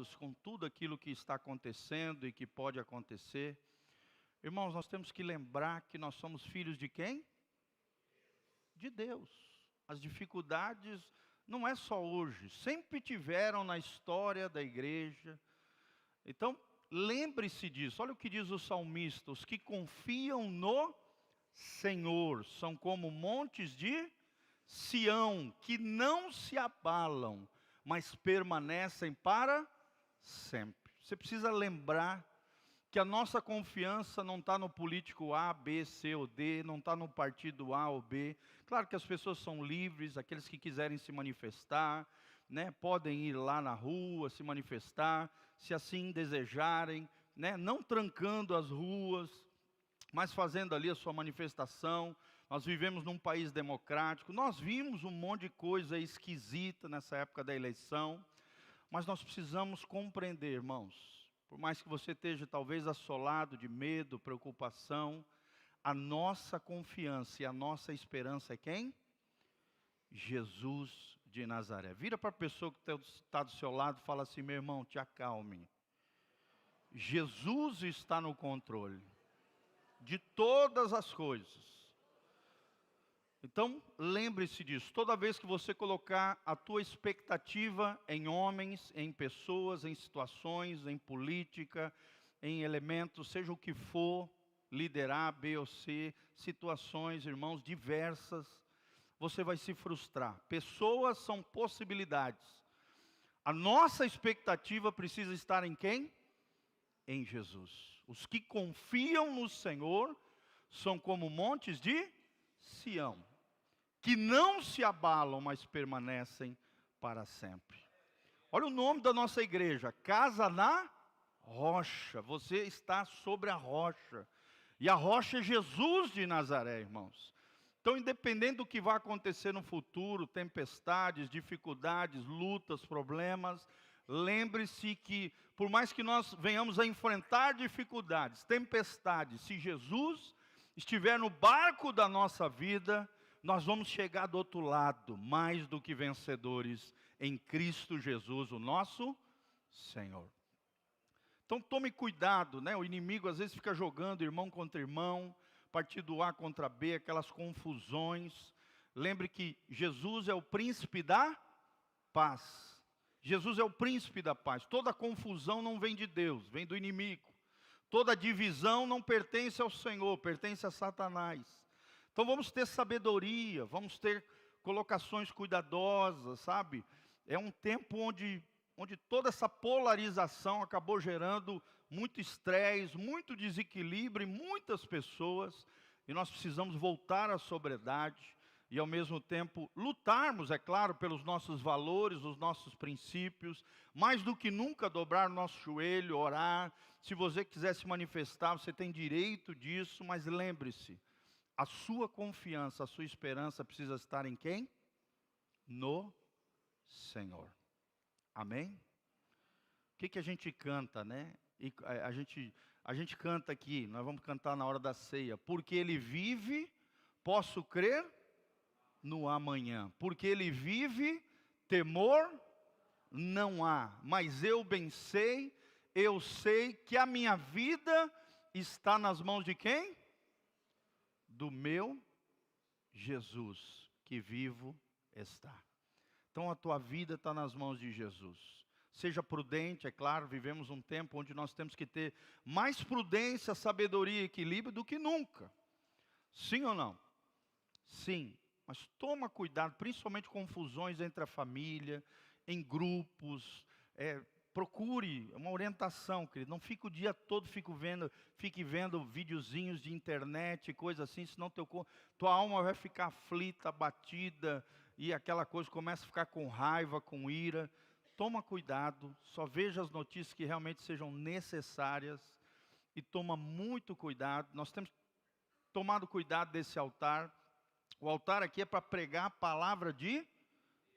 preocupados com tudo aquilo que está acontecendo e que pode acontecer. Irmãos, nós temos que lembrar que nós somos filhos de quem? De Deus. As dificuldades não é só hoje, sempre tiveram na história da igreja. Então, lembre-se disso. Olha o que diz o salmista: os que confiam no Senhor são como montes de Sião, que não se abalam, mas permanecem para sempre. Você precisa lembrar que a nossa confiança não está no político A, B, C ou D, não está no partido A ou B. Claro que as pessoas são livres, aqueles que quiserem se manifestar, né, podem ir lá na rua se manifestar, se assim desejarem, né, não trancando as ruas, mas fazendo ali a sua manifestação. Nós vivemos num país democrático, nós vimos um monte de coisa esquisita nessa época da eleição, mas nós precisamos compreender, irmãos, por mais que você esteja talvez assolado de medo, preocupação, a nossa confiança e a nossa esperança é quem? Jesus de Nazaré. Vira para a pessoa que está do seu lado e fala assim: meu irmão, te acalme. Jesus está no controle de todas as coisas. Então, lembre-se disso. Toda vez que você colocar a tua expectativa em homens, em pessoas, em situações, em política, em elementos, seja o que for, liderar B ou C, situações, irmãos, diversas, você vai se frustrar. Pessoas são possibilidades. A nossa expectativa precisa estar em quem? Em Jesus. Os que confiam no Senhor são como montes de Sião, que não se abalam, mas permanecem para sempre. Olha o nome da nossa igreja: Casa na Rocha. Você está sobre a rocha, e a rocha é Jesus de Nazaré, irmãos. Então, independente do que vai acontecer no futuro, tempestades, dificuldades, lutas, problemas, lembre-se que, por mais que nós venhamos a enfrentar dificuldades, tempestades, se Jesus estiver no barco da nossa vida, nós vamos chegar do outro lado, mais do que vencedores, em Cristo Jesus, o nosso Senhor. Então tome cuidado, né? O inimigo às vezes fica jogando irmão contra irmão, partido A contra B, aquelas confusões. Lembre que Jesus é o príncipe da paz. Jesus é o príncipe da paz. Toda confusão não vem de Deus, vem do inimigo. Toda divisão não pertence ao Senhor, pertence a Satanás. Então vamos ter sabedoria, vamos ter colocações cuidadosas, sabe? É um tempo onde toda essa polarização acabou gerando muito estresse, muito desequilíbrio em muitas pessoas, e nós precisamos voltar à sobriedade e ao mesmo tempo lutarmos, é claro, pelos nossos valores, os nossos princípios, mais do que nunca dobrar o nosso joelho, orar. Se você quiser se manifestar, você tem direito disso, mas lembre-se, a sua confiança, a sua esperança precisa estar em quem? No Senhor. Amém? O que a gente canta, né? E a gente canta aqui, nós vamos cantar na hora da ceia. Porque Ele vive, posso crer no amanhã. Porque Ele vive, temor não há. Mas eu bem sei, eu sei que a minha vida está nas mãos de quem? Do meu Jesus, que vivo está. Então a tua vida está nas mãos de Jesus. Seja prudente, é claro, vivemos um tempo onde nós temos que ter mais prudência, sabedoria e equilíbrio do que nunca. Sim ou não? Sim, mas toma cuidado, principalmente confusões entre a família, em grupos, procure uma orientação, querido. Não fique o dia todo fique vendo videozinhos de internet, coisa assim, senão tua alma vai ficar aflita, abatida, e aquela coisa começa a ficar com raiva, com ira. Toma cuidado, só veja as notícias que realmente sejam necessárias, e toma muito cuidado. Nós temos tomado cuidado desse altar. O altar aqui é para pregar a palavra de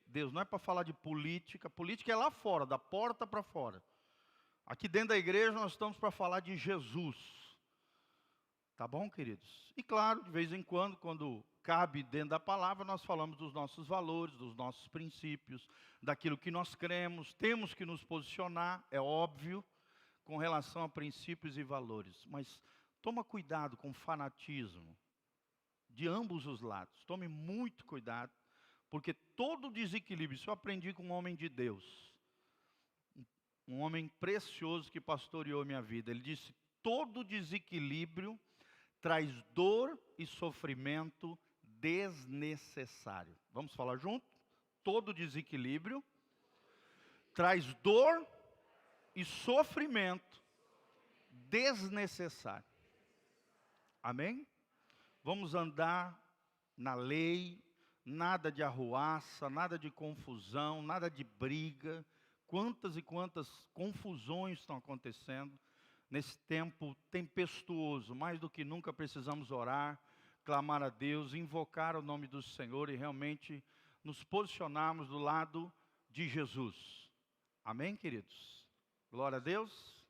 Deus, não é para falar de política. Política é lá fora, da porta para fora. Aqui dentro da igreja nós estamos para falar de Jesus. Tá bom, queridos? E claro, de vez em quando cabe dentro da palavra, nós falamos dos nossos valores, dos nossos princípios, daquilo que nós cremos. Temos que nos posicionar, é óbvio, com relação a princípios e valores. Mas toma cuidado com o fanatismo de ambos os lados. Tome muito cuidado, porque todo desequilíbrio, isso eu aprendi com um homem de Deus, um homem precioso que pastoreou minha vida. Ele disse: todo desequilíbrio traz dor e sofrimento desnecessário. Vamos falar junto? Todo desequilíbrio traz dor e sofrimento desnecessário. Amém? Vamos andar na lei, nada de arruaça, nada de confusão, nada de briga. Quantas e quantas confusões estão acontecendo nesse tempo tempestuoso. Mais do que nunca precisamos orar, clamar a Deus, invocar o nome do Senhor e realmente nos posicionarmos do lado de Jesus. Amém, queridos? Glória a Deus.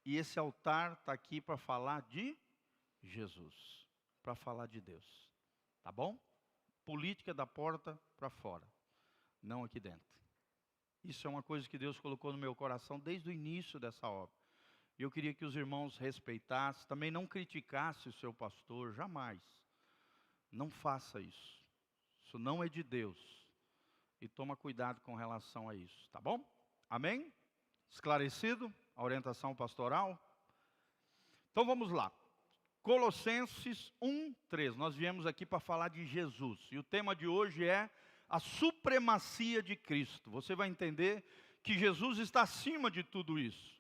E esse altar está aqui para falar de Jesus, para falar de Deus. Tá bom? Política da porta para fora, não aqui dentro. Isso é uma coisa que Deus colocou no meu coração desde o início dessa obra. E eu queria que os irmãos respeitassem, também não criticassem o seu pastor, jamais. Não faça isso. Isso não é de Deus. E toma cuidado com relação a isso, tá bom? Amém? Esclarecido a orientação pastoral? Então vamos lá. Colossenses 1:3. Nós viemos aqui para falar de Jesus. E o tema de hoje é a supremacia de Cristo. Você vai entender que Jesus está acima de tudo isso.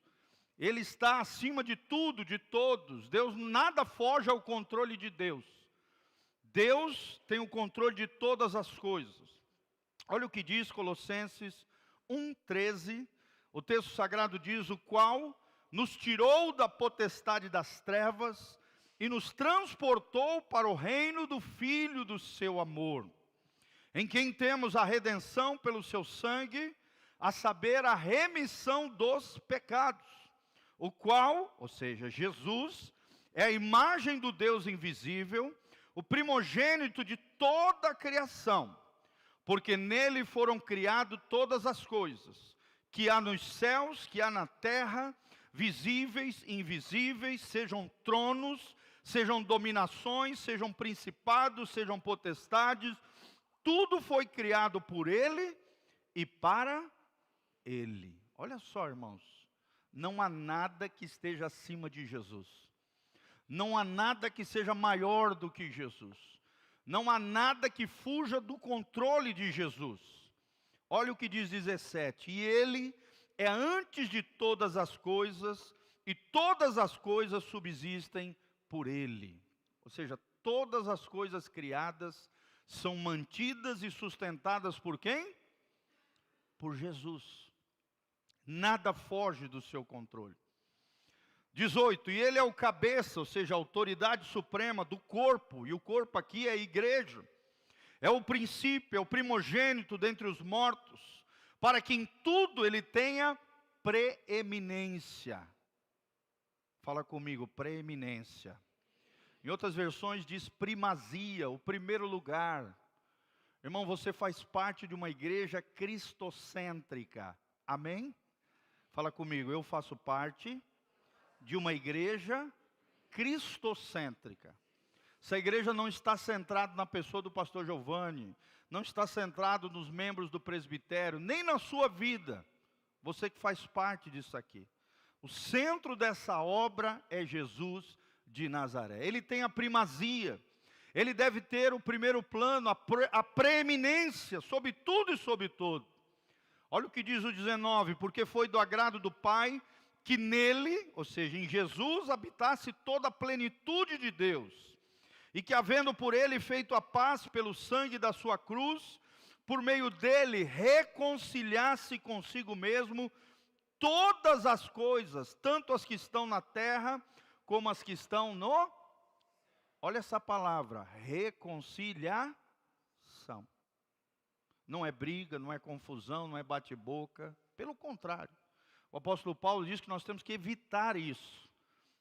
Ele está acima de tudo, de todos. Deus, nada foge ao controle de Deus. Deus tem o controle de todas as coisas. Olha o que diz Colossenses 1:13. O texto sagrado diz: o qual nos tirou da potestade das trevas e nos transportou para o reino do Filho do seu amor, em quem temos a redenção pelo seu sangue, a saber, a remissão dos pecados, o qual, ou seja, Jesus, é a imagem do Deus invisível, o primogênito de toda a criação, porque nele foram criadas todas as coisas, que há nos céus, que há na terra, visíveis e invisíveis, sejam tronos, sejam dominações, sejam principados, sejam potestades. Tudo foi criado por Ele e para Ele. Olha só, irmãos, não há nada que esteja acima de Jesus. Não há nada que seja maior do que Jesus. Não há nada que fuja do controle de Jesus. Olha o que diz 17. E Ele é antes de todas as coisas, e todas as coisas subsistem por Ele. Ou seja, todas as coisas criadas são mantidas e sustentadas por quem? Por Jesus. Nada foge do seu controle. 18, e Ele é o cabeça, ou seja, a autoridade suprema do corpo, e o corpo aqui é a igreja. É o princípio, é o primogênito dentre os mortos, para que em tudo Ele tenha preeminência. Fala comigo, preeminência. Em outras versões diz primazia, o primeiro lugar. Irmão, você faz parte de uma igreja cristocêntrica. Amém? Fala comigo, eu faço parte de uma igreja cristocêntrica. Essa igreja não está centrada na pessoa do pastor Giovanni, não está centrado nos membros do presbitério, nem na sua vida. Você que faz parte disso aqui. O centro dessa obra é Jesus de Nazaré. Ele tem a primazia. Ele deve ter o primeiro plano, a preeminência sobre tudo e sobre todo. Olha o que diz o 19. Porque foi do agrado do Pai que nele, ou seja, em Jesus, habitasse toda a plenitude de Deus. E que, havendo por ele feito a paz pelo sangue da sua cruz, por meio dele reconciliasse consigo mesmo todas as coisas, tanto as que estão na terra, como as que estão no... Olha essa palavra, reconciliação. Não é briga, não é confusão, não é bate-boca. Pelo contrário, o apóstolo Paulo diz que nós temos que evitar isso.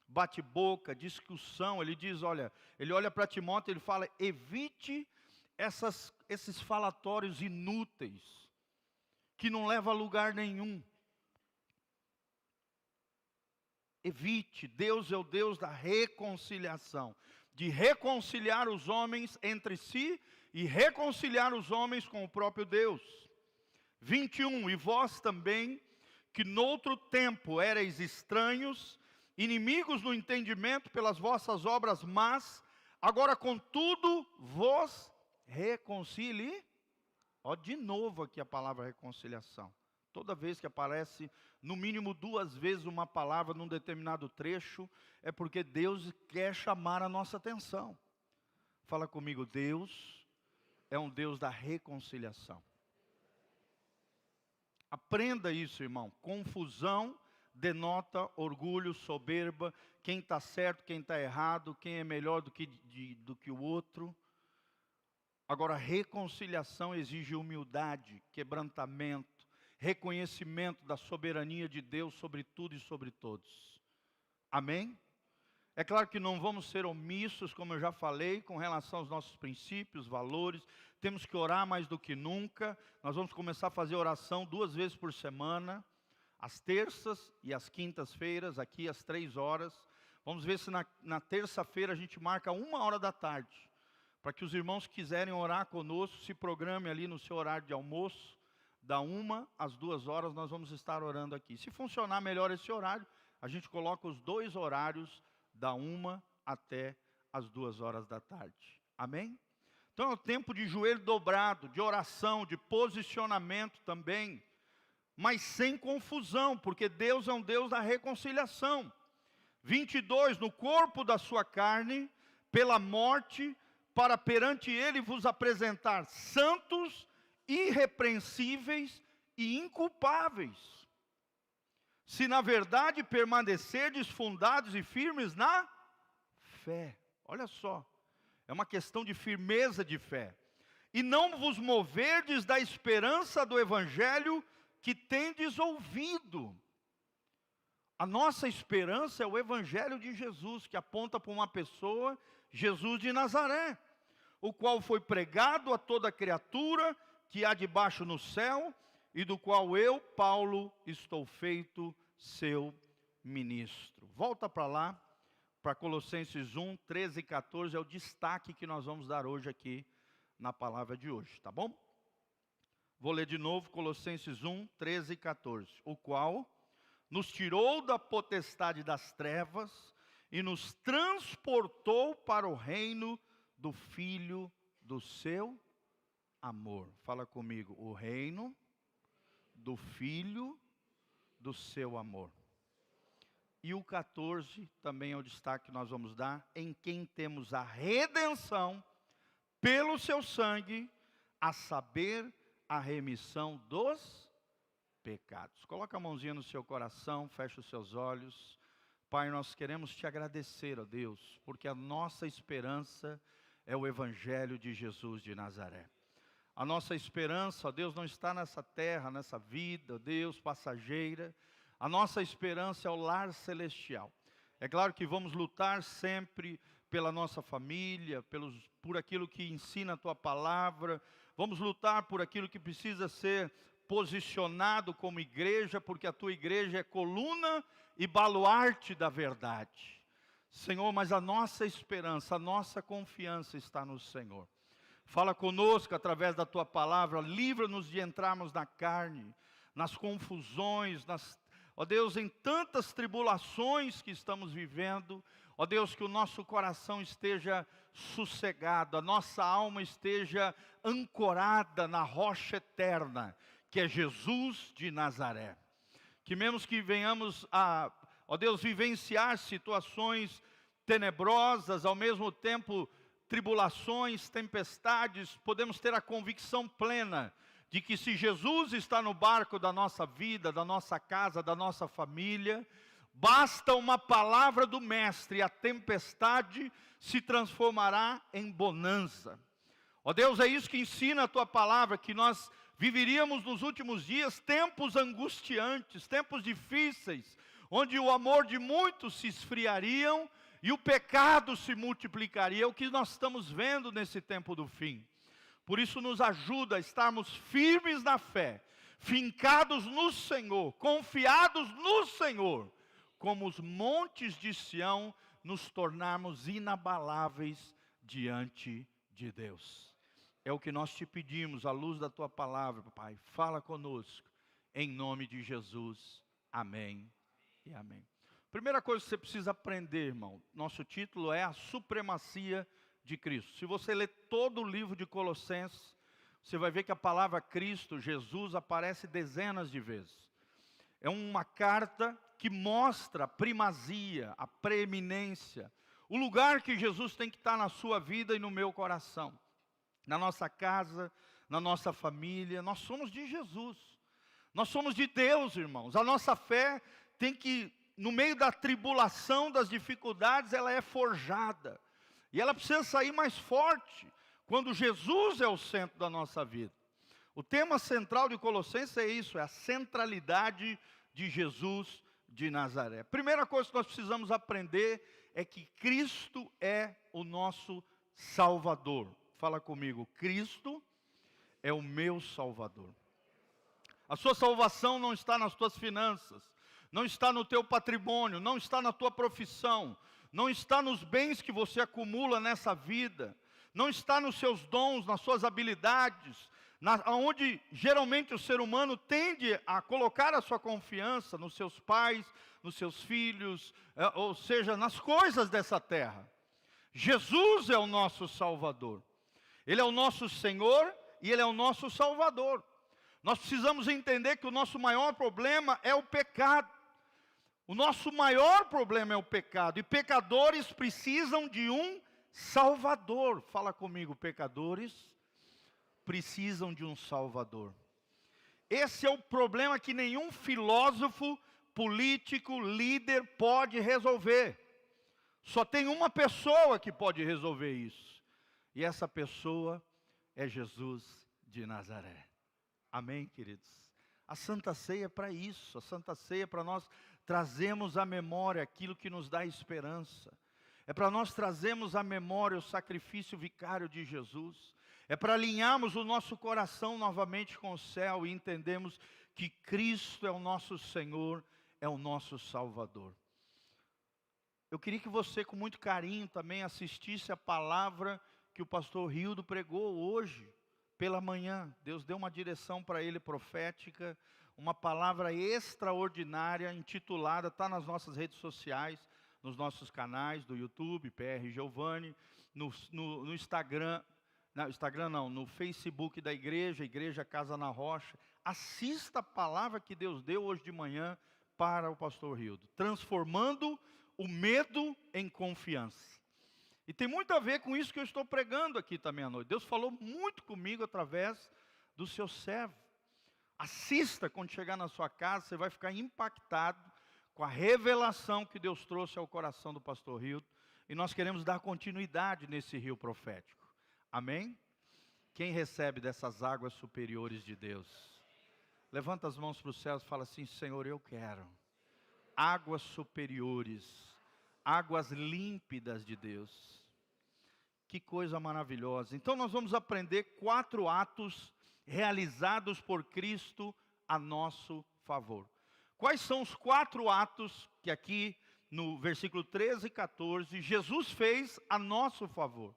bate-boca, discussão. Ele diz, olha, ele olha para Timóteo e ele fala, evite esses falatórios inúteis, que não levam a lugar nenhum. Evite, Deus é o Deus da reconciliação, de reconciliar os homens entre si e reconciliar os homens com o próprio Deus. 21, e vós também, que noutro tempo éreis estranhos, inimigos no entendimento pelas vossas obras más, agora contudo vos reconcilie. Ó, de novo aqui a palavra reconciliação. Toda vez que aparece, no mínimo 2 vezes uma palavra num determinado trecho, é porque Deus quer chamar a nossa atenção. Fala comigo, Deus é um Deus da reconciliação. Aprenda isso, irmão. Confusão denota orgulho, soberba, quem está certo, quem está errado, quem é melhor do que o outro. Agora, reconciliação exige humildade, quebrantamento, reconhecimento da soberania de Deus sobre tudo e sobre todos. Amém? É claro que não vamos ser omissos, como eu já falei, com relação aos nossos princípios, valores. Temos que orar mais do que nunca. Nós vamos começar a fazer oração 2 vezes por semana, às terças e às quintas-feiras, aqui às 3 horas. Vamos ver se na terça-feira a gente marca 1h da tarde, para que os irmãos que quiserem orar conosco, se programem ali no seu horário de almoço. Da 1 às 2 horas nós vamos estar orando aqui. Se funcionar melhor esse horário, a gente coloca os 2 horários, da 1 até as 2 horas da tarde. Amém? Então é o tempo de joelho dobrado, de oração, de posicionamento também, mas sem confusão, porque Deus é um Deus da reconciliação. 22, no corpo da sua carne, pela morte, para perante ele vos apresentar santos, irrepreensíveis e inculpáveis. Se na verdade permanecerdes fundados e firmes na fé. Olha só, é uma questão de firmeza de fé. E não vos moverdes da esperança do evangelho que tendes ouvido. A nossa esperança é o evangelho de Jesus, que aponta para uma pessoa, Jesus de Nazaré, o qual foi pregado a toda criatura que há debaixo no céu, e do qual eu, Paulo, estou feito seu ministro. Volta para lá, para Colossenses 1, 13 e 14, é o destaque que nós vamos dar hoje aqui na palavra de hoje, tá bom? Vou ler de novo Colossenses 1, 13 e 14. O qual nos tirou da potestade das trevas e nos transportou para o reino do Filho do seu amor. Fala comigo, o reino do Filho do seu amor. E o 14 também é o destaque que nós vamos dar, em quem temos a redenção pelo seu sangue, a saber, a remissão dos pecados. Coloca a mãozinha no seu coração, fecha os seus olhos. Pai, nós queremos te agradecer, ó Deus, porque a nossa esperança é o evangelho de Jesus de Nazaré. A nossa esperança, ó Deus, não está nessa terra, nessa vida, ó Deus, passageira. A nossa esperança é o lar celestial. É claro que vamos lutar sempre pela nossa família, por aquilo que ensina a Tua palavra. Vamos lutar por aquilo que precisa ser posicionado como igreja, porque a Tua igreja é coluna e baluarte da verdade. Senhor, mas a nossa esperança, a nossa confiança está no Senhor. Fala conosco através da Tua palavra, livra-nos de entrarmos na carne, nas confusões, ó Deus, em tantas tribulações que estamos vivendo. Ó Deus, que o nosso coração esteja sossegado, a nossa alma esteja ancorada na rocha eterna, que é Jesus de Nazaré. Que mesmo que venhamos a, ó Deus, vivenciar situações tenebrosas, ao mesmo tempo tribulações, tempestades, podemos ter a convicção plena de que se Jesus está no barco da nossa vida, da nossa casa, da nossa família, basta uma palavra do Mestre e a tempestade se transformará em bonança. Ó Deus, é isso que ensina a Tua palavra, que nós viveríamos nos últimos dias tempos angustiantes, tempos difíceis, onde o amor de muitos se esfriariam e o pecado se multiplicaria. É o que nós estamos vendo nesse tempo do fim. Por isso nos ajuda a estarmos firmes na fé, fincados no Senhor, confiados no Senhor, como os montes de Sião, nos tornarmos inabaláveis diante de Deus. É o que nós te pedimos, à luz da tua palavra, Pai. Fala conosco, em nome de Jesus. Amém e amém. Primeira coisa que você precisa aprender, irmão, nosso título é a supremacia de Cristo. Se você ler todo o livro de Colossenses, você vai ver que a palavra Cristo, Jesus, aparece dezenas de vezes. É uma carta que mostra a primazia, a preeminência, o lugar que Jesus tem que estar na sua vida e no meu coração. Na nossa casa, na nossa família, nós somos de Jesus. Nós somos de Deus, irmãos. A nossa fé tem que, no meio da tribulação, das dificuldades, ela é forjada. E ela precisa sair mais forte, quando Jesus é o centro da nossa vida. O tema central de Colossenses é isso, é a centralidade de Jesus de Nazaré. Primeira coisa que nós precisamos aprender é que Cristo é o nosso Salvador. Fala comigo, Cristo é o meu Salvador. A sua salvação não está nas tuas finanças, não está no teu patrimônio, não está na tua profissão, não está nos bens que você acumula nessa vida, não está nos seus dons, nas suas habilidades, onde geralmente o ser humano tende a colocar a sua confiança nos seus pais, nos seus filhos, ou seja, nas coisas dessa terra. Jesus é o nosso Salvador. Ele é o nosso Senhor e Ele é o nosso Salvador. Nós precisamos entender que o nosso maior problema é o pecado. O nosso maior problema é o pecado. E pecadores precisam de um Salvador. Fala comigo, pecadores precisam de um Salvador. Esse é o problema que nenhum filósofo, político, líder pode resolver. Só tem uma pessoa que pode resolver isso. E essa pessoa é Jesus de Nazaré. Amém, queridos? A Santa Ceia é para isso. A Santa Ceia é para nós trazermos à memória aquilo que nos dá esperança. É para nós trazermos à memória o sacrifício vicário de Jesus. É para alinharmos o nosso coração novamente com o céu e entendermos que Cristo é o nosso Senhor, é o nosso Salvador. Eu queria que você, com muito carinho, também assistisse a palavra que o pastor Hildo pregou hoje, pela manhã. Deus deu uma direção para ele profética, uma palavra extraordinária, intitulada, está nas nossas redes sociais, nos nossos canais do YouTube, PR Giovanni, no Instagram, no Facebook da igreja, Igreja Casa na Rocha. Assista a palavra que Deus deu hoje de manhã para o pastor Hildo, transformando o medo em confiança. E tem muito a ver com isso que eu estou pregando aqui também à noite. Deus falou muito comigo através do seu servo. Assista quando chegar na sua casa, você vai ficar impactado com a revelação que Deus trouxe ao coração do pastor Hildo. E nós queremos dar continuidade nesse rio profético. Amém? Quem recebe dessas águas superiores de Deus? Levanta as mãos para os céus e fala assim: Senhor, eu quero águas superiores, águas límpidas de Deus. Que coisa maravilhosa. Então nós vamos aprender 4 atos realizados por Cristo a nosso favor. Quais são os 4 atos que aqui no versículo 13 e 14 Jesus fez a nosso favor?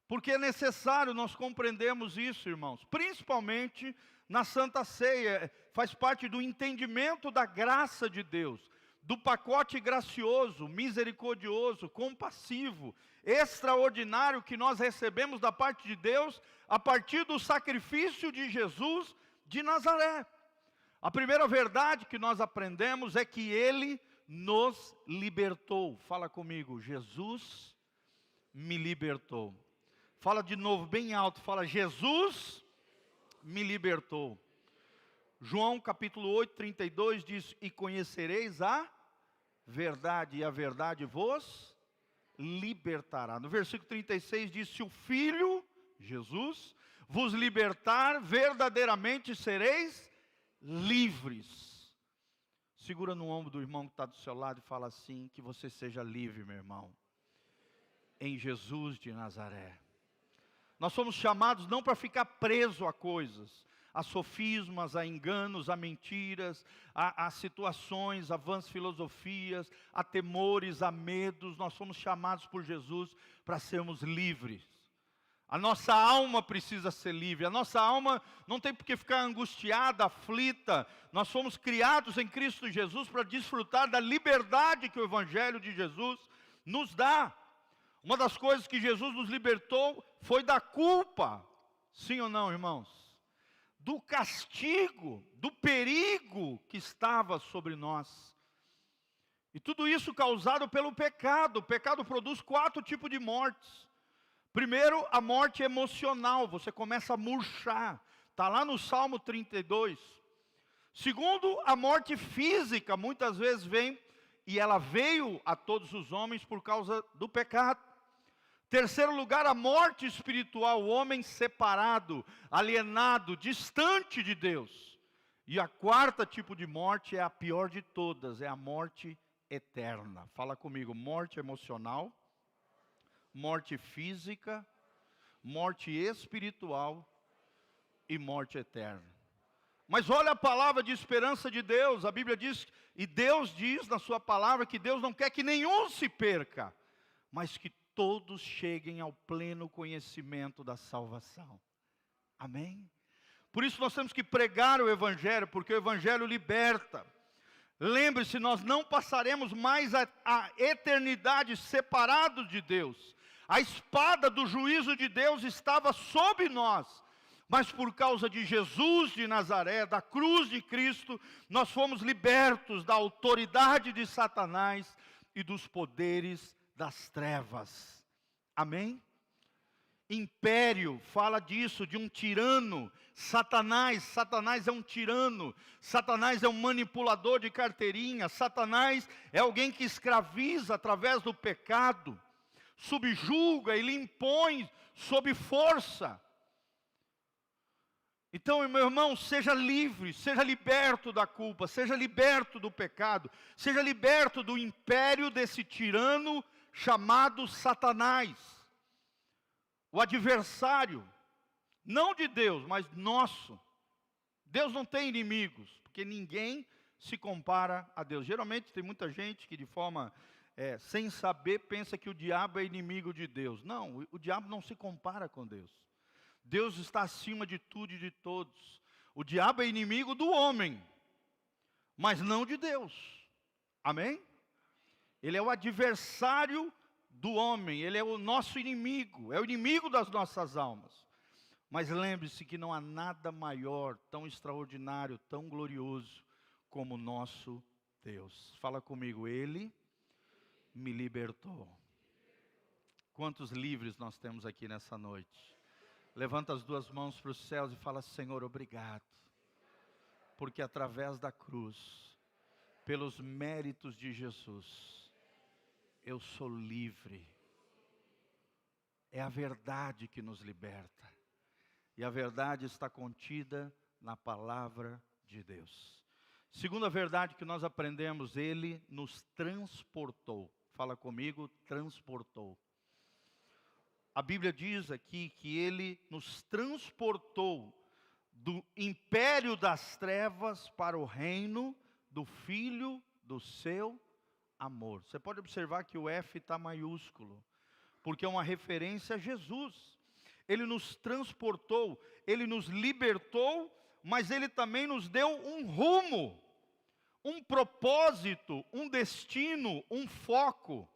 Porque é necessário nós compreendermos isso, irmãos, principalmente na Santa Ceia. Faz parte do entendimento da graça de Deus, do pacote gracioso, misericordioso, compassivo, extraordinário que nós recebemos da parte de Deus a partir do sacrifício de Jesus de Nazaré. A primeira verdade que nós aprendemos é que Ele nos libertou. Fala comigo, Jesus me libertou. Fala de novo, bem alto, fala, Jesus me libertou. João capítulo 8, 32 diz, e conhecereis a verdade, e a verdade vos libertará. No versículo 36 diz, se o Filho, Jesus, vos libertar, verdadeiramente sereis livres. Segura no ombro do irmão que está do seu lado e fala assim: que você seja livre, meu irmão, em Jesus de Nazaré. Nós somos chamados não para ficar preso a coisas, a sofismas, a enganos, a mentiras, a situações, a vãs filosofias, a temores, a medos. Nós somos chamados por Jesus para sermos livres. A nossa alma precisa ser livre, a nossa alma não tem por que ficar angustiada, aflita. Nós fomos criados em Cristo Jesus para desfrutar da liberdade que o Evangelho de Jesus nos dá. Uma das coisas que Jesus nos libertou foi da culpa, sim ou não, irmãos? Do castigo, do perigo que estava sobre nós. E tudo isso causado pelo pecado. O pecado produz 4 tipos de mortes. Primeiro, a morte emocional, você começa a murchar, está lá no Salmo 32. Segundo, a morte física, muitas vezes vem, e ela veio a todos os homens por causa do pecado. Terceiro lugar, a morte espiritual, o homem separado, alienado, distante de Deus. E a quarta tipo de morte é a pior de todas, é a morte eterna. Fala comigo: morte emocional, morte física, morte espiritual e morte eterna. Mas olha a palavra de esperança de Deus. A Bíblia diz, e Deus diz na sua palavra, que Deus não quer que nenhum se perca, mas que todos cheguem ao pleno conhecimento da salvação. Amém? Por isso nós temos que pregar o Evangelho, porque o Evangelho liberta. Lembre-se, nós não passaremos mais a eternidade separados de Deus. A espada do juízo de Deus estava sobre nós, mas por causa de Jesus de Nazaré, da cruz de Cristo, nós fomos libertos da autoridade de Satanás e dos poderes das trevas. Amém? Império fala disso, de um tirano. Satanás é um tirano. Satanás é um manipulador de carteirinha. Satanás é alguém que escraviza através do pecado, subjuga, ele impõe sob força. Então, meu irmão, seja livre, seja liberto da culpa, seja liberto do pecado, seja liberto do império desse tirano chamado Satanás, o adversário, não de Deus, mas nosso. Deus não tem inimigos, porque ninguém se compara a Deus. Geralmente tem muita gente que de forma sem saber pensa que o diabo é inimigo de Deus. Não, o diabo não se compara com Deus. Deus está acima de tudo e de todos. O diabo é inimigo do homem, mas não de Deus. Amém? Ele é o adversário do homem, ele é o nosso inimigo, é o inimigo das nossas almas. Mas lembre-se que não há nada maior, tão extraordinário, tão glorioso como o nosso Deus. Fala comigo: Ele me libertou. Quantos livres nós temos aqui nessa noite? Levanta as 2 mãos para os céus e fala: Senhor, obrigado, porque através da cruz, pelos méritos de Jesus, eu sou livre. É a verdade que nos liberta. E a verdade está contida na palavra de Deus. Segunda verdade que nós aprendemos: Ele nos transportou. Fala comigo: transportou. A Bíblia diz aqui que Ele nos transportou do império das trevas para o reino do Filho do seu amor. Você pode observar que o F está maiúsculo, porque é uma referência a Jesus. Ele nos transportou, Ele nos libertou, mas Ele também nos deu um rumo, um propósito, um destino, um foco.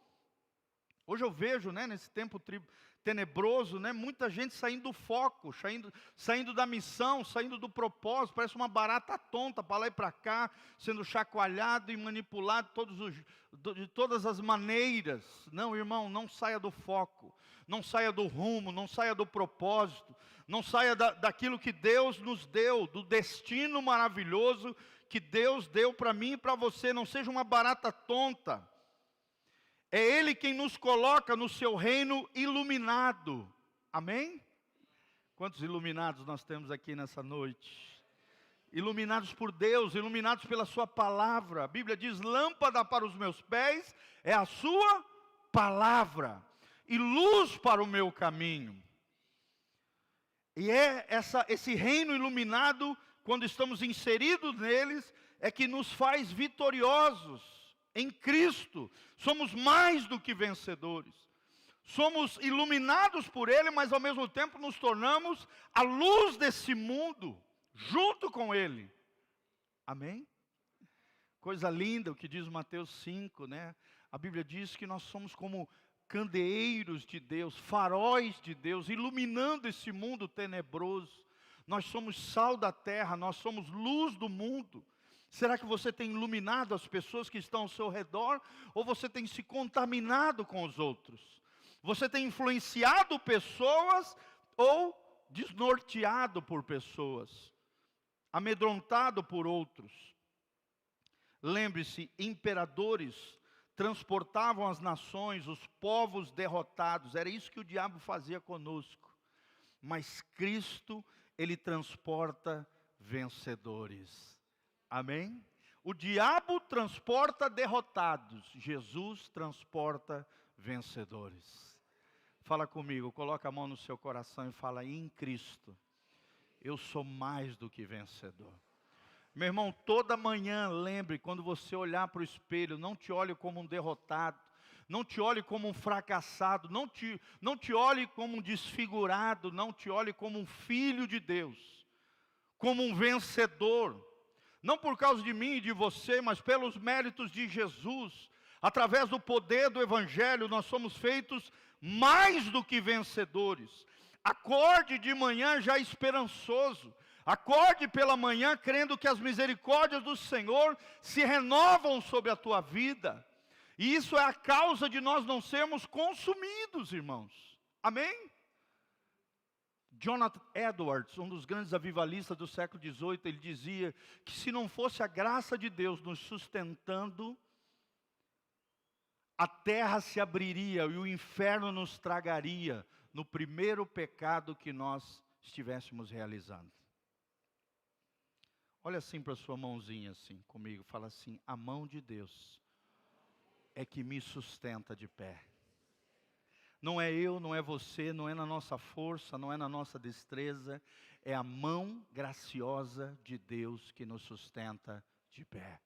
Hoje eu vejo, nesse tempo tenebroso, muita gente saindo do foco, saindo da missão, saindo do propósito. Parece uma barata tonta para lá e para cá, sendo chacoalhado e manipulado de todas as maneiras. Não, irmão, não saia do foco, não saia do rumo, não saia do propósito, não saia daquilo que Deus nos deu, do destino maravilhoso que Deus deu para mim e para você. Não seja uma barata tonta. É Ele quem nos coloca no seu reino iluminado. Amém? Quantos iluminados nós temos aqui nessa noite? iluminados por Deus, iluminados pela sua palavra. A Bíblia diz: lâmpada para os meus pés é a sua palavra, e luz para o meu caminho. E é esse reino iluminado, quando estamos inseridos neles, é que nos faz vitoriosos em Cristo. Somos mais do que vencedores. Somos iluminados por Ele, mas ao mesmo tempo nos tornamos a luz desse mundo, junto com Ele. Amém? Coisa linda o que diz Mateus 5, né? A Bíblia diz que nós somos como candeeiros de Deus, faróis de Deus, iluminando esse mundo tenebroso. Nós somos sal da terra, nós somos luz do mundo. Será que você tem iluminado as pessoas que estão ao seu redor, ou você tem se contaminado com os outros? Você tem influenciado pessoas ou desnorteado por pessoas, amedrontado por outros? Lembre-se, imperadores transportavam as nações, os povos derrotados. Era isso que o diabo fazia conosco. Mas Cristo, Ele transporta vencedores. Amém? O diabo transporta derrotados, Jesus transporta vencedores. Fala comigo, coloca a mão no seu coração e fala: em Cristo, eu sou mais do que vencedor. Meu irmão, toda manhã lembre, quando você olhar para o espelho, não te olhe como um derrotado, não te olhe como um fracassado, não te olhe como um desfigurado, não te olhe como um filho de Deus, como um vencedor. Não por causa de mim e de você, mas pelos méritos de Jesus. Através do poder do Evangelho, nós somos feitos mais do que vencedores. Acorde de manhã já esperançoso. Acorde pela manhã crendo que as misericórdias do Senhor se renovam sobre a tua vida. E isso é a causa de nós não sermos consumidos, irmãos. Amém? Jonathan Edwards, um dos grandes avivalistas do século XVIII, ele dizia que se não fosse a graça de Deus nos sustentando, a terra se abriria e o inferno nos tragaria no primeiro pecado que nós estivéssemos realizando. Olha assim para a sua mãozinha assim comigo, fala assim: a mão de Deus é que me sustenta de pé. Não é eu, não é você, não é na nossa força, não é na nossa destreza. É a mão graciosa de Deus que nos sustenta de pé.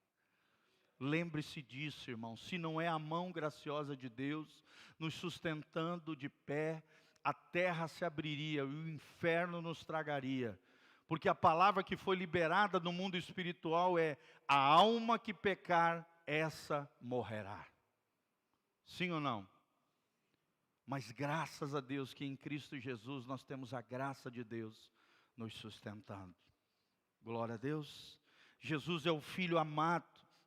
Lembre-se disso, irmão. Se não é a mão graciosa de Deus nos sustentando de pé, a terra se abriria e o inferno nos tragaria. Porque a palavra que foi liberada no mundo espiritual é: a alma que pecar, essa morrerá. Sim ou não? Mas graças a Deus que em Cristo Jesus nós temos a graça de Deus nos sustentando. Glória a Deus. Jesus é o Filho amado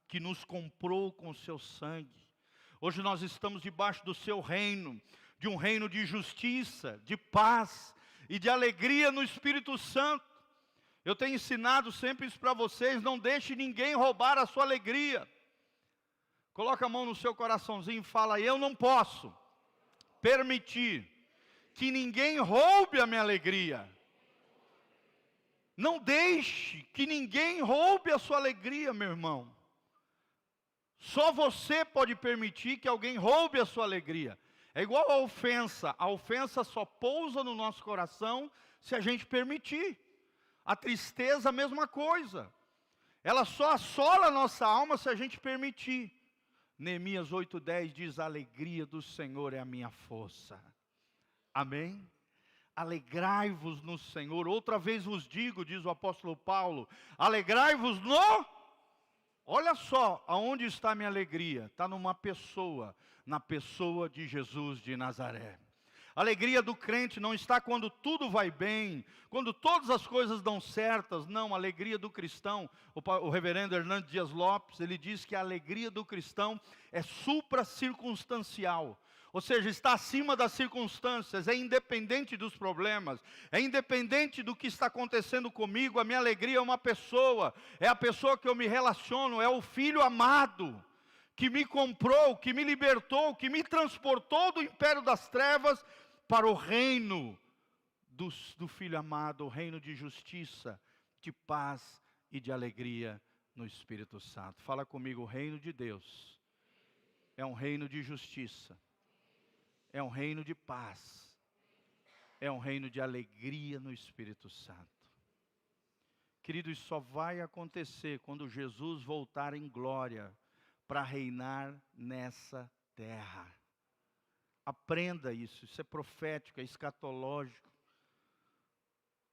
que nos comprou com o seu sangue. Hoje nós estamos debaixo do seu reino, de um reino de justiça, de paz e de alegria no Espírito Santo. Eu tenho ensinado sempre isso para vocês: não deixe ninguém roubar a sua alegria. Coloca a mão no seu coraçãozinho e fala: eu não posso permitir que ninguém roube a minha alegria. Não deixe que ninguém roube a sua alegria, meu irmão. Só você pode permitir que alguém roube a sua alegria. É igual a ofensa só pousa no nosso coração se a gente permitir. A tristeza, a mesma coisa. Ela só assola a nossa alma se a gente permitir. Neemias 8:10 diz: a alegria do Senhor é a minha força. Amém? Alegrai-vos no Senhor. Outra vez vos digo, diz o apóstolo Paulo, alegrai-vos no... Olha só, aonde está a minha alegria? Está numa pessoa, na pessoa de Jesus de Nazaré. A alegria do crente não está quando tudo vai bem, quando todas as coisas dão certas. Não, a alegria do cristão, o reverendo Hernando Dias Lopes, ele diz que a alegria do cristão é supra-circunstancial. Ou seja, está acima das circunstâncias, é independente dos problemas, é independente do que está acontecendo comigo. A minha alegria é uma pessoa, é a pessoa que eu me relaciono, é o Filho amado, que me comprou, que me libertou, que me transportou do império das trevas para o reino do Filho amado, o reino de justiça, de paz e de alegria no Espírito Santo. Fala comigo, o reino de Deus é um reino de justiça, é um reino de paz, é um reino de alegria no Espírito Santo. Querido, isso só vai acontecer quando Jesus voltar em glória para reinar nessa terra. Aprenda isso, isso é profético, é escatológico.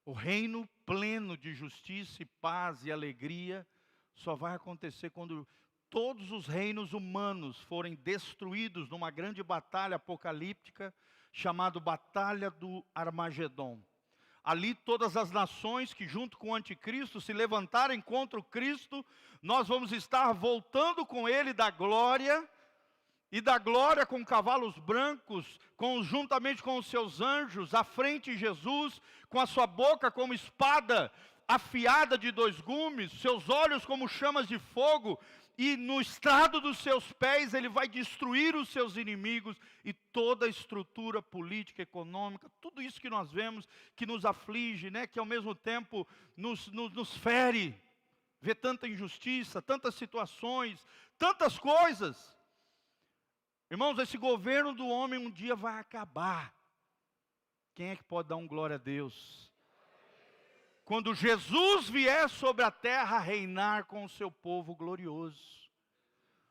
O reino pleno de justiça e paz e alegria só vai acontecer quando todos os reinos humanos forem destruídos numa grande batalha apocalíptica, chamada Batalha do Armagedon. Ali todas as nações que junto com o anticristo se levantarem contra o Cristo, nós vamos estar voltando com ele da glória, e da glória com cavalos brancos, juntamente com os seus anjos, à frente de Jesus, com a sua boca como espada afiada de 2 gumes, seus olhos como chamas de fogo, e no estrado dos seus pés ele vai destruir os seus inimigos, e toda a estrutura política, econômica, tudo isso que nós vemos, que nos aflige, né, que ao mesmo tempo nos fere, ver tanta injustiça, tantas situações, tantas coisas. Irmãos, esse governo do homem um dia vai acabar. Quem é que pode dar um glória a Deus? Quando Jesus vier sobre a terra reinar com o seu povo glorioso.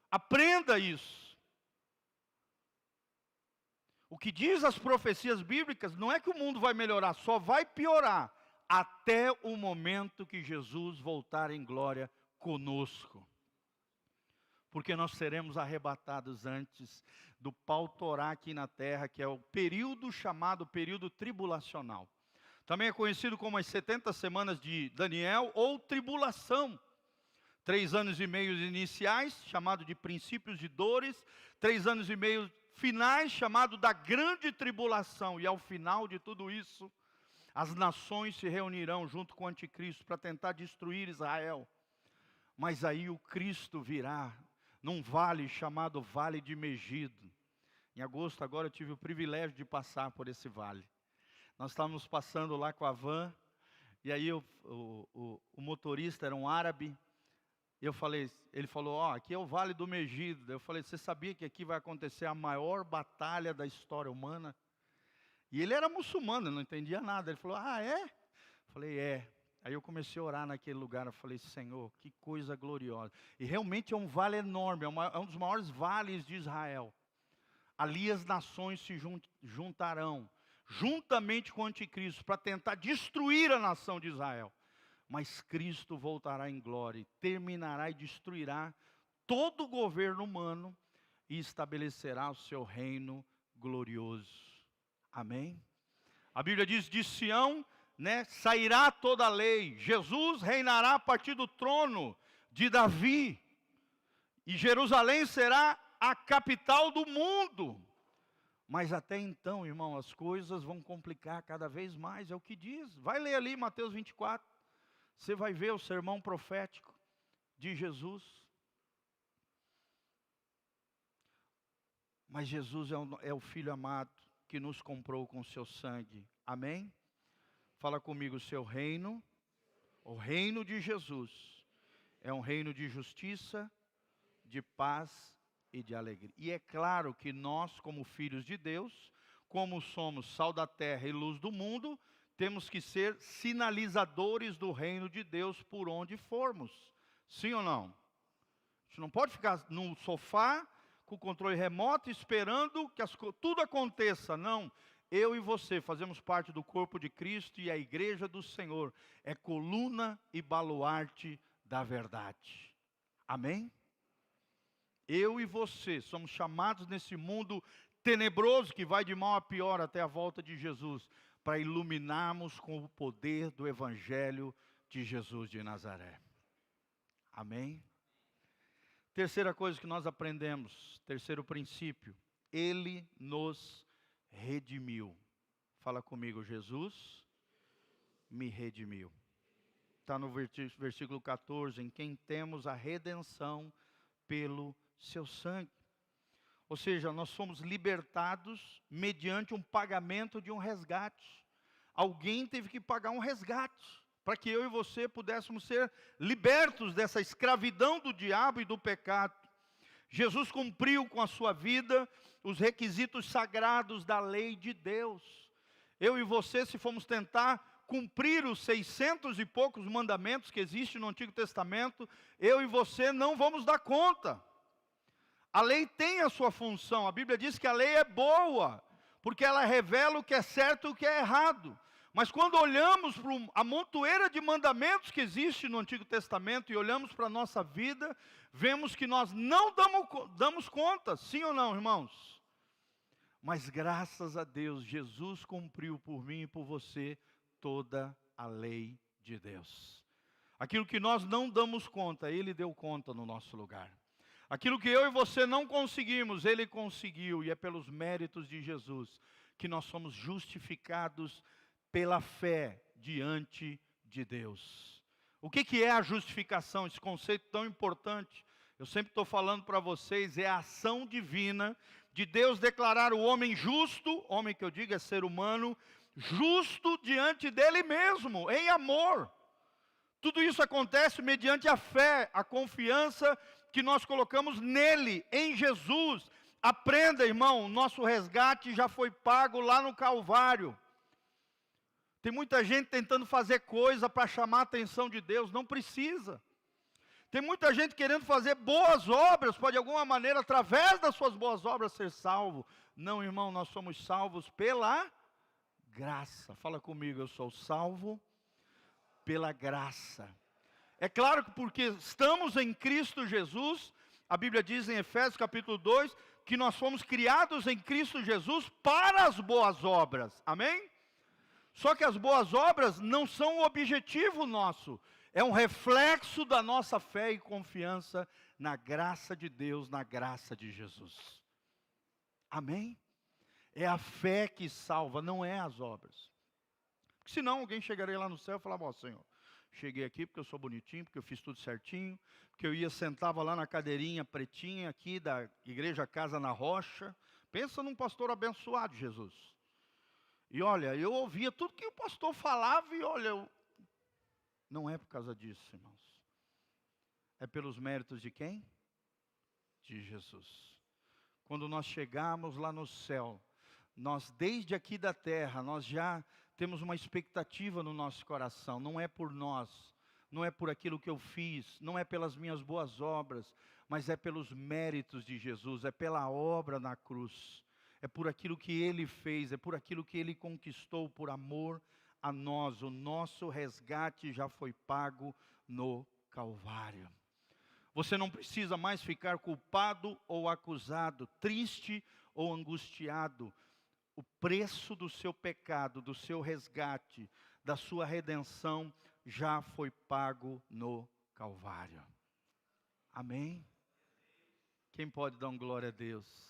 Aprenda isso. O que diz as profecias bíblicas não é que o mundo vai melhorar, só vai piorar até o momento que Jesus voltar em glória conosco. Porque nós seremos arrebatados antes do pau torar aqui na terra, que é o período chamado período tribulacional. Também é conhecido como as 70 semanas de Daniel, ou tribulação. 3 anos e meio iniciais, chamado de princípios de dores. 3 anos e meio finais, chamado da grande tribulação. E ao final de tudo isso, as nações se reunirão junto com o anticristo para tentar destruir Israel. Mas aí o Cristo virá num vale chamado Vale de Megido. Em agosto agora eu tive o privilégio de passar por esse vale. Nós estávamos passando lá com a van, e aí o motorista era um árabe. Ele falou, aqui é o Vale do Megido. Eu falei, você sabia que aqui vai acontecer a maior batalha da história humana? E ele era muçulmano, não entendia nada. Ele falou, é? Eu falei, é. Aí eu comecei a orar naquele lugar, eu falei, Senhor, que coisa gloriosa. E realmente é um vale enorme, é um dos maiores vales de Israel. Ali as nações se juntarão, juntamente com o anticristo, para tentar destruir a nação de Israel. Mas Cristo voltará em glória, e terminará e destruirá todo o governo humano, e estabelecerá o seu reino glorioso. Amém? A Bíblia diz, de Sião, sairá toda a lei. Jesus reinará a partir do trono de Davi. E Jerusalém será a capital do mundo. Mas até então, irmão, as coisas vão complicar cada vez mais. É o que diz. Vai ler ali Mateus 24. Você vai ver o sermão profético de Jesus. Mas Jesus é o Filho amado que nos comprou com seu sangue. Amém? Fala comigo, o seu reino, o reino de Jesus, é um reino de justiça, de paz e de alegria. E é claro que nós, como filhos de Deus, como somos sal da terra e luz do mundo, temos que ser sinalizadores do reino de Deus por onde formos. Sim ou não? A gente não pode ficar no sofá, com o controle remoto, esperando que tudo aconteça. Não. Eu e você fazemos parte do corpo de Cristo, e a igreja do Senhor é coluna e baluarte da verdade. Amém? Eu e você somos chamados nesse mundo tenebroso que vai de mal a pior até a volta de Jesus, para iluminarmos com o poder do Evangelho de Jesus de Nazaré. Amém? Terceira coisa que nós aprendemos, terceiro princípio, Ele nos redimiu. Fala comigo, Jesus me redimiu. Está no versículo 14, em quem temos a redenção pelo seu sangue. Ou seja, nós somos libertados mediante um pagamento de um resgate. Alguém teve que pagar um resgate. para que eu e você pudéssemos ser libertos dessa escravidão do diabo e do pecado. Jesus cumpriu com a sua vida os requisitos sagrados da lei de Deus. Eu e você, se formos tentar cumprir os 600 e poucos mandamentos que existem no Antigo Testamento, eu e você não vamos dar conta. A lei tem a sua função. A Bíblia diz que a lei é boa, porque ela revela o que é certo e o que é errado. Mas quando olhamos para a montoeira de mandamentos que existe no Antigo Testamento e olhamos para a nossa vida, vemos que nós não damos conta, sim ou não, irmãos? Mas graças a Deus, Jesus cumpriu por mim e por você toda a lei de Deus. Aquilo que nós não damos conta, Ele deu conta no nosso lugar. Aquilo que eu e você não conseguimos, Ele conseguiu, e é pelos méritos de Jesus que nós somos justificados pela fé diante de Deus. O que é a justificação? Esse conceito tão importante. Eu sempre estou falando para vocês, é a ação divina de Deus declarar o homem justo, homem que eu digo é ser humano, justo diante dele mesmo, em amor. Tudo isso acontece mediante a fé, a confiança que nós colocamos nele, em Jesus. Aprenda, irmão, nosso resgate já foi pago lá no Calvário. Tem muita gente tentando fazer coisa para chamar a atenção de Deus, não precisa. Tem muita gente querendo fazer boas obras, para de alguma maneira, através das suas boas obras, ser salvo. Não, irmão, nós somos salvos pela graça. Fala comigo, eu sou salvo pela graça. É claro que porque estamos em Cristo Jesus, a Bíblia diz em Efésios capítulo 2, que nós fomos criados em Cristo Jesus para as boas obras. Amém? Só que as boas obras não são o objetivo nosso, é um reflexo da nossa fé e confiança na graça de Deus, na graça de Jesus. Amém? É a fé que salva, não é as obras. Porque senão alguém chegaria lá no céu e falava, ó Senhor, cheguei aqui porque eu sou bonitinho, porque eu fiz tudo certinho, porque eu sentava lá na cadeirinha pretinha aqui da igreja Casa na Rocha. Pensa num pastor abençoado, Jesus. E olha, eu ouvia tudo que o pastor falava e olha, não é por causa disso, irmãos. É pelos méritos de quem? De Jesus. Quando nós chegarmos lá no céu, nós desde aqui da terra, nós já temos uma expectativa no nosso coração. Não é por nós, não é por aquilo que eu fiz, não é pelas minhas boas obras, mas é pelos méritos de Jesus, é pela obra na cruz. É por aquilo que Ele fez, é por aquilo que Ele conquistou por amor a nós. O nosso resgate já foi pago no Calvário. Você não precisa mais ficar culpado ou acusado, triste ou angustiado. O preço do seu pecado, do seu resgate, da sua redenção, já foi pago no Calvário. Amém? Quem pode dar glória a Deus?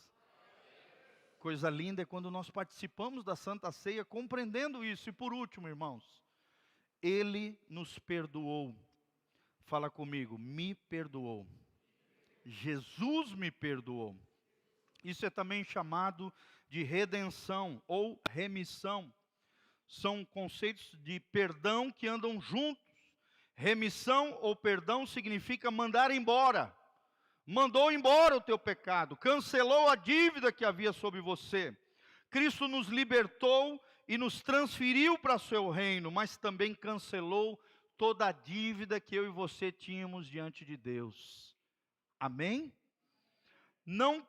Coisa linda é quando nós participamos da Santa Ceia, compreendendo isso. E por último, irmãos, Ele nos perdoou. Fala comigo, me perdoou. Jesus me perdoou. Isso é também chamado de redenção ou remissão. São conceitos de perdão que andam juntos. Remissão ou perdão significa mandar embora. Mandou embora o teu pecado, cancelou a dívida que havia sobre você. Cristo nos libertou e nos transferiu para o seu reino, mas também cancelou toda a dívida que eu e você tínhamos diante de Deus. Amém? Não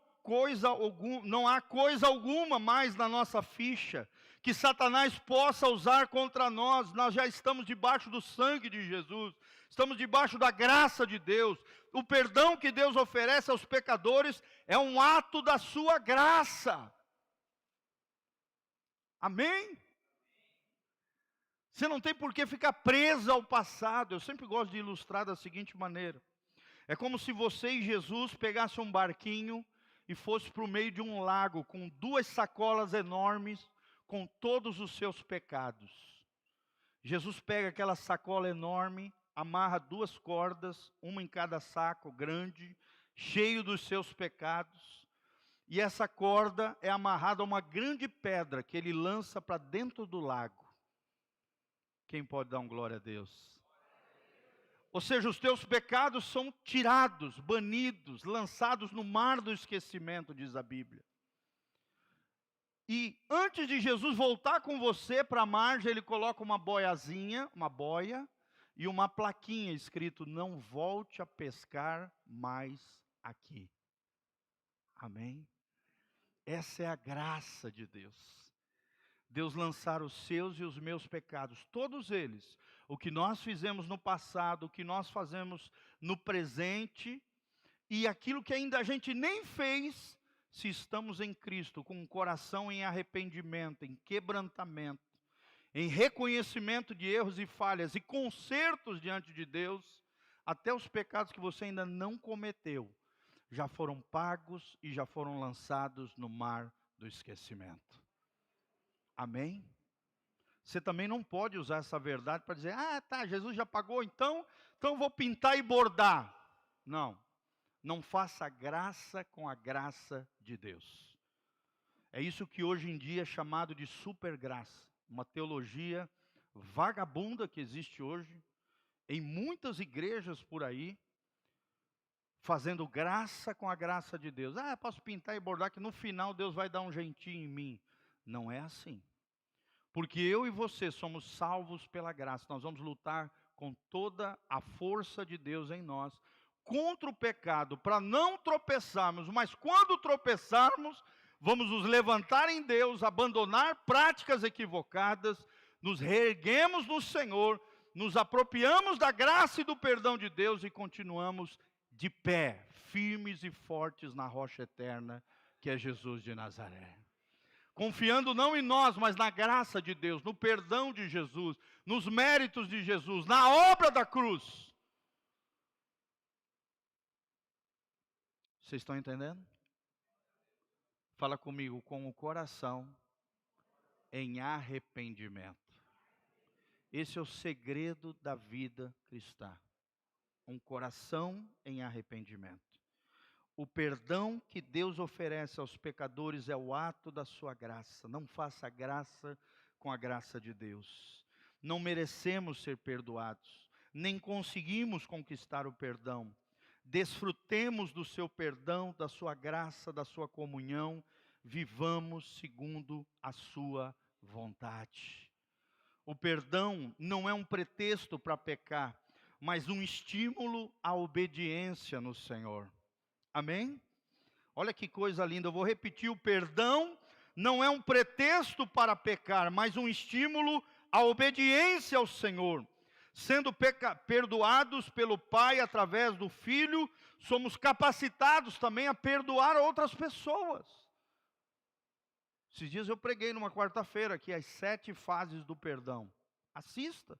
há coisa alguma mais na nossa ficha que Satanás possa usar contra nós. Nós já estamos debaixo do sangue de Jesus, estamos debaixo da graça de Deus. O perdão que Deus oferece aos pecadores é um ato da sua graça. Amém? Você não tem por que ficar preso ao passado. Eu sempre gosto de ilustrar da seguinte maneira. É como se você e Jesus pegassem um barquinho e fosse para o meio de um lago com 2 sacolas enormes com todos os seus pecados. Jesus pega aquela sacola enorme, amarra 2 cordas, uma em cada saco grande, cheio dos seus pecados, e essa corda é amarrada a uma grande pedra que ele lança para dentro do lago. Quem pode dar um glória a Deus? Ou seja, os teus pecados são tirados, banidos, lançados no mar do esquecimento, diz a Bíblia. E antes de Jesus voltar com você para a margem, ele coloca uma boiazinha, uma boia, e uma plaquinha escrito: não volte a pescar mais aqui. Amém? Essa é a graça de Deus. Deus lançar os seus e os meus pecados, todos eles. O que nós fizemos no passado, o que nós fazemos no presente, e aquilo que ainda a gente nem fez, se estamos em Cristo, com o coração em arrependimento, em quebrantamento, em reconhecimento de erros e falhas, e consertos diante de Deus, até os pecados que você ainda não cometeu, já foram pagos e já foram lançados no mar do esquecimento. Amém? Você também não pode usar essa verdade para dizer: ah, tá, Jesus já pagou, então eu vou pintar e bordar. Não. Não faça graça com a graça de Deus. É isso que hoje em dia é chamado de supergraça. Uma teologia vagabunda que existe hoje, em muitas igrejas por aí, fazendo graça com a graça de Deus. Ah, eu posso pintar e bordar que no final Deus vai dar um jeitinho em mim. Não é assim. Porque eu e você somos salvos pela graça. Nós vamos lutar com toda a força de Deus em nós contra o pecado, para não tropeçarmos, mas quando tropeçarmos, vamos nos levantar em Deus, abandonar práticas equivocadas, nos reerguemos no Senhor, nos apropriamos da graça e do perdão de Deus e continuamos de pé, firmes e fortes na rocha eterna, que é Jesus de Nazaré. Confiando não em nós, mas na graça de Deus, no perdão de Jesus, nos méritos de Jesus, na obra da cruz. Vocês estão entendendo? Fala comigo: com o coração em arrependimento. Esse é o segredo da vida cristã. Um coração em arrependimento. O perdão que Deus oferece aos pecadores é o ato da sua graça. Não faça graça com a graça de Deus. Não merecemos ser perdoados, nem conseguimos conquistar o perdão. Desfrutemos do seu perdão, da sua graça, da sua comunhão. Vivamos segundo a sua vontade. O perdão não é um pretexto para pecar, mas um estímulo à obediência no Senhor. Amém? Olha que coisa linda, eu vou repetir: o perdão não é um pretexto para pecar, mas um estímulo à obediência ao Senhor. Sendo perdoados pelo Pai através do Filho, somos capacitados também a perdoar outras pessoas. Esses dias eu preguei numa quarta-feira aqui as 7 fases do perdão. Assista.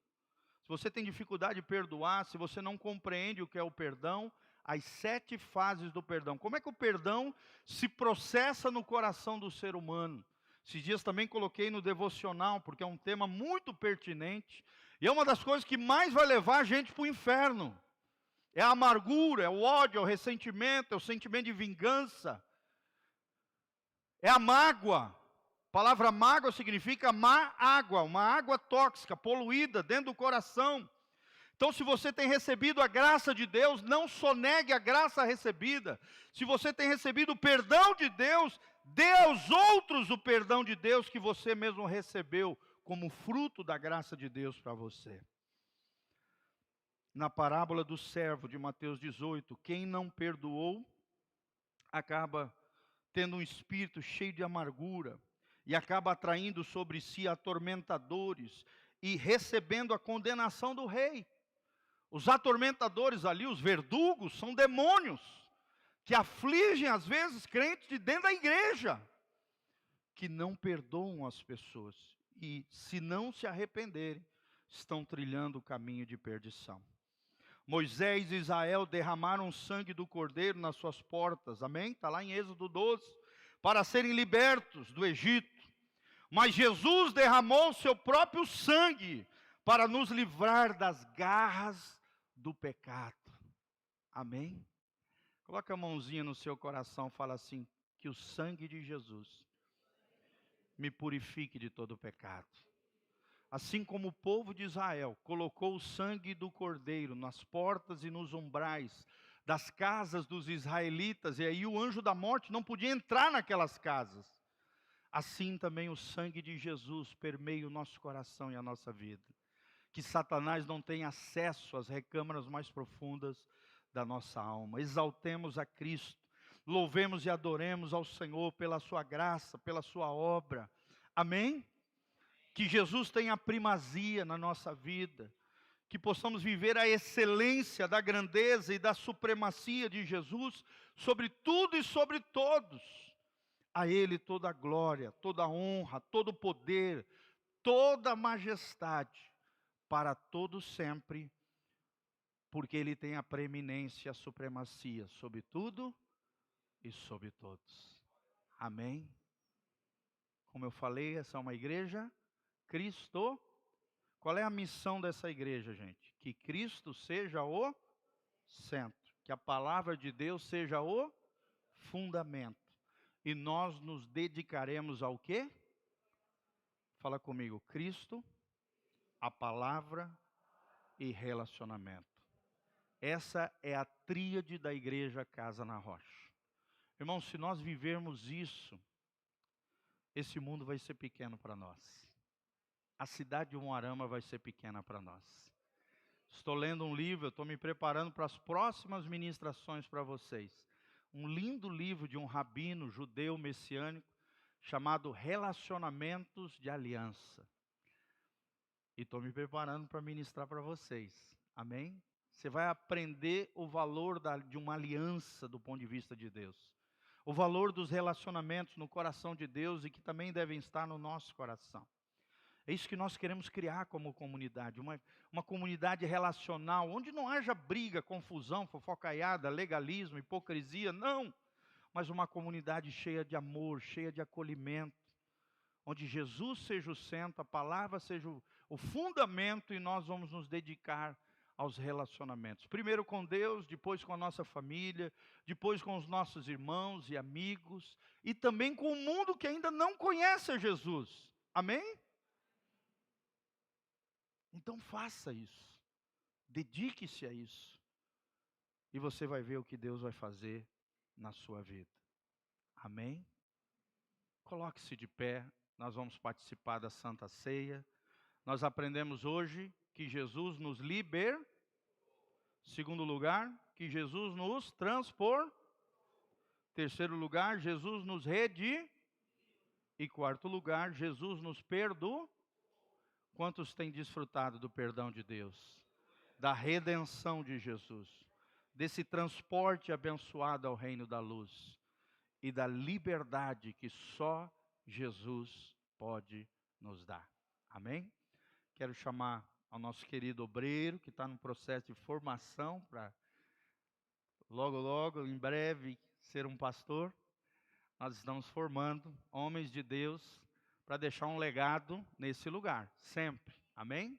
Se você tem dificuldade de perdoar, se você não compreende o que é o perdão, as 7 fases do perdão. Como é que o perdão se processa no coração do ser humano? Esses dias também coloquei no devocional, porque é um tema muito pertinente. E é uma das coisas que mais vai levar a gente para o inferno. É a amargura, é o ódio, é o ressentimento, é o sentimento de vingança. É a mágoa. A palavra mágoa significa má água, uma água tóxica, poluída dentro do coração. Então, se você tem recebido a graça de Deus, não sonegue a graça recebida. Se você tem recebido o perdão de Deus, dê aos outros o perdão de Deus que você mesmo recebeu, como fruto da graça de Deus para você. Na parábola do servo de Mateus 18, quem não perdoou, acaba tendo um espírito cheio de amargura, e acaba atraindo sobre si atormentadores, e recebendo a condenação do rei. Os atormentadores ali, os verdugos, são demônios, que afligem às vezes crentes de dentro da igreja, que não perdoam as pessoas, e se não se arrependerem, estão trilhando o caminho de perdição. Moisés e Israel derramaram o sangue do cordeiro nas suas portas, amém? Está lá em Êxodo 12, para serem libertos do Egito. Mas Jesus derramou o seu próprio sangue para nos livrar das garras do pecado. Amém? Coloca a mãozinha no seu coração, fala assim: que o sangue de Jesus me purifique de todo pecado. assim como o povo de Israel colocou o sangue do cordeiro nas portas e nos umbrais das casas dos israelitas, e aí o anjo da morte não podia entrar naquelas casas. Assim também o sangue de Jesus permeia o nosso coração e a nossa vida. Que Satanás não tenha acesso às recâmaras mais profundas da nossa alma. Exaltemos a Cristo, louvemos e adoremos ao Senhor pela sua graça, pela sua obra. Amém? Que Jesus tenha primazia na nossa vida, que possamos viver a excelência da grandeza e da supremacia de Jesus sobre tudo e sobre todos. A Ele toda a glória, toda a honra, todo o poder, toda a majestade, para todos sempre, porque Ele tem a preeminência, a supremacia sobre tudo e sobre todos. Amém? Como eu falei, essa é uma igreja Cristo. Qual é a missão dessa igreja, gente? Que Cristo seja o centro, que a palavra de Deus seja o fundamento. E nós nos dedicaremos ao quê? Fala comigo, Cristo, a palavra e relacionamento. Essa é a tríade da igreja Casa na Rocha. Irmãos, se nós vivermos isso, esse mundo vai ser pequeno para nós. A cidade de Umuarama vai ser pequena para nós. Estou lendo um livro, estou me preparando para as próximas ministrações para vocês. Um lindo livro de um rabino judeu messiânico, chamado Relacionamentos de Aliança. E estou me preparando para ministrar para vocês. Amém? Você vai aprender o valor de uma aliança do ponto de vista de Deus. O valor dos relacionamentos no coração de Deus e que também devem estar no nosso coração. É isso que nós queremos criar como comunidade, uma comunidade relacional, onde não haja briga, confusão, fofocaiada, legalismo, hipocrisia, não. Mas uma comunidade cheia de amor, cheia de acolhimento, onde Jesus seja o centro, a palavra seja o fundamento e nós vamos nos dedicar aos relacionamentos. Primeiro com Deus, depois com a nossa família, depois com os nossos irmãos e amigos, e também com o mundo que ainda não conhece a Jesus. Amém? Então faça isso, dedique-se a isso, e você vai ver o que Deus vai fazer na sua vida. Amém? Coloque-se de pé, nós vamos participar da Santa Ceia. Nós aprendemos hoje que Jesus nos libertou. Segundo lugar, que Jesus nos transportou. Terceiro lugar, Jesus nos redimiu. E quarto lugar, Jesus nos perdoou. Quantos têm desfrutado do perdão de Deus? Da redenção de Jesus? Desse transporte abençoado ao reino da luz? E da liberdade que só Jesus pode nos dar. Amém? Quero chamar ao nosso querido obreiro, que está no processo de formação, para logo, em breve, ser um pastor. Nós estamos formando homens de Deus para deixar um legado nesse lugar, sempre. Amém?